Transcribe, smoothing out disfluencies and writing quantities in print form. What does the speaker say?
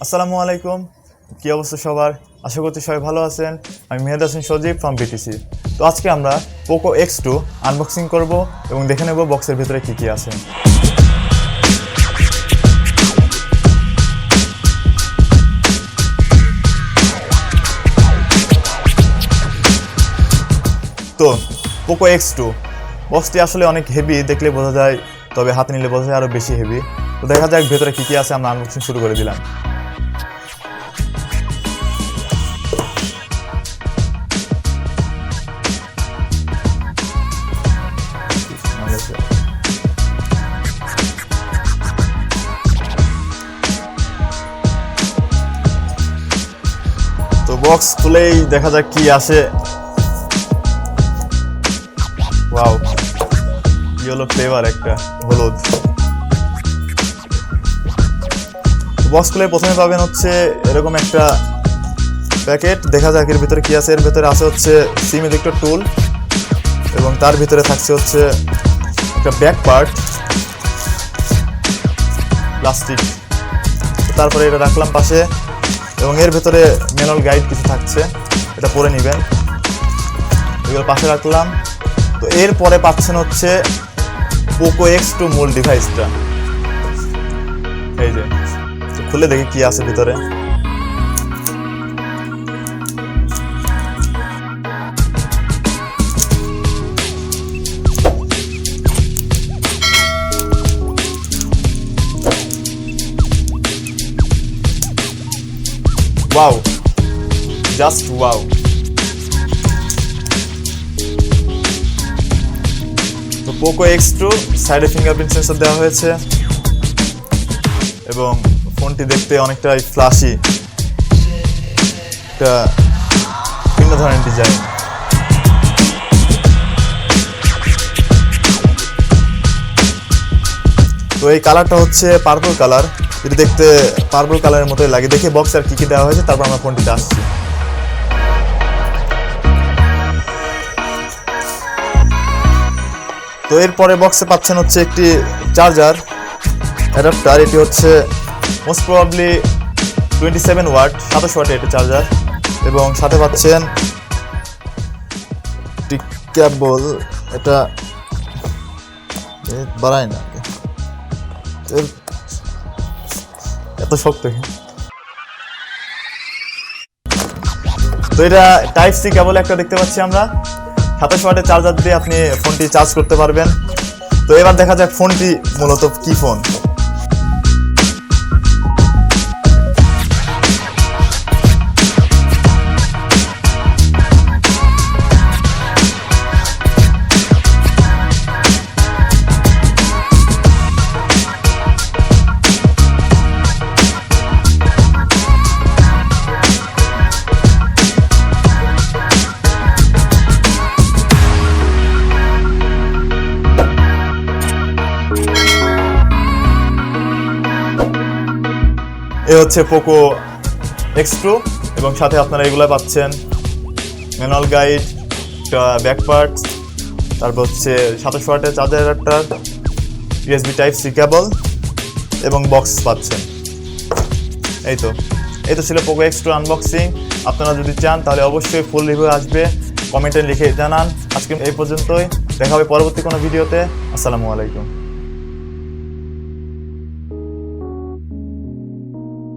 আসসালামু আলাইকুম, কি অবস্থা সবার? আশা করছি সবাই ভালো আছেন। আমি মেহেদ হাসান সজীব ফ্রম BTC। তো আজকে আমরা POCO X2 আনবক্সিং করব এবং দেখে নেব বক্সের ভিতরে কি কি আছে। তো POCO X2 বক্সটি আসলে অনেক হেভি, দেখলে বোঝা যায়, তবে হাতে নিলে বোঝা যায় আরও বেশি হেভি। তো দেখা যাক ভেতরে কি কি আছে। আমরা আনবক্সিং শুরু করে দিলাম। তো বক্স খুলেই দেখা যাক কি আছে। ওয়াও, ইয়েলো ফ্লেভার, একটা হলুদ। বক্স খুলে প্রথমে পাবেন হচ্ছে এরকম একটা প্যাকেট। দেখা যাক এর ভিতরে কি আছে। এর ভিতরে আছে হচ্ছে সিম এজেক্টর টুল এবং তার ভিতরে থাকছে হচ্ছে একটা ব্যাক পার্ট, প্লাস্টিক। তারপরে এটা রাখলাম পাশে এবং এর ভেতরে ম্যানুয়াল গাইড কিছু থাকছে, এটা পড়ে নেবেন। এগুলো পাশে রাখলাম। তো এরপরে পাচ্ছেন হচ্ছে POCO X2 মূল ডিভাইসটা। এই যে, খুলে দেখি কি আছে ভিতরে। Wow, just wow. তো POCO X2 সাইডে ফিঙ্গারপ্রিন্ট সেন্সর দেওয়া হয়েছে এবং ফোনটি দেখতে অনেকটাই ফ্ল্যাশি, একটা ভিন্ন ধরনের ডিজাইন। তো এই কালারটা হচ্ছে পার্পল কালার, যেটা দেখতে পার্পল কালারের মতোই লাগে। দেখে বক্স আর কি কি দেওয়া হয়েছে, তারপর আমরা ফোনটিতে আসছি। তো এরপরে বক্সে পাচ্ছেন হচ্ছে একটি চার্জার অ্যাডাপ্টার। এটি হচ্ছে মোস্ট প্রবাবলি 27 ওয়াট, 27 ওয়াটের একটি চার্জার। এবং সাথে পাচ্ছেন একটি কেবল। এটা বাড়ায় না, এত শক্ত। তো এটা টাইপ সি কেবল একটা দেখতে পাচ্ছি আমরা। 27 ওয়াটের চার্জার দিয়ে আপনি ফোনটি চার্জ করতে পারবেন। তো এবার দেখা যাক ফোনটি মূলত কি ফোন। এ হচ্ছে POCO X2 এবং সাথে আপনারা এগুলো পাচ্ছেন ম্যানুয়াল গাইড, ব্যাক পার্ট, তারপর হচ্ছে 27 ওয়াটের charger adapter, USB type C cable এবং বক্স পাচ্ছেন। এই তো ছিল POCO X2 আনবক্সিং। আপনারা যদি চান তাহলে অবশ্যই ফুল রিভিউ আসবে, কমেন্টে লিখে জানান। আজকে এই পর্যন্তই, দেখা হবে পরবর্তী কোনো ভিডিওতে। আসসালামু আলাইকুম।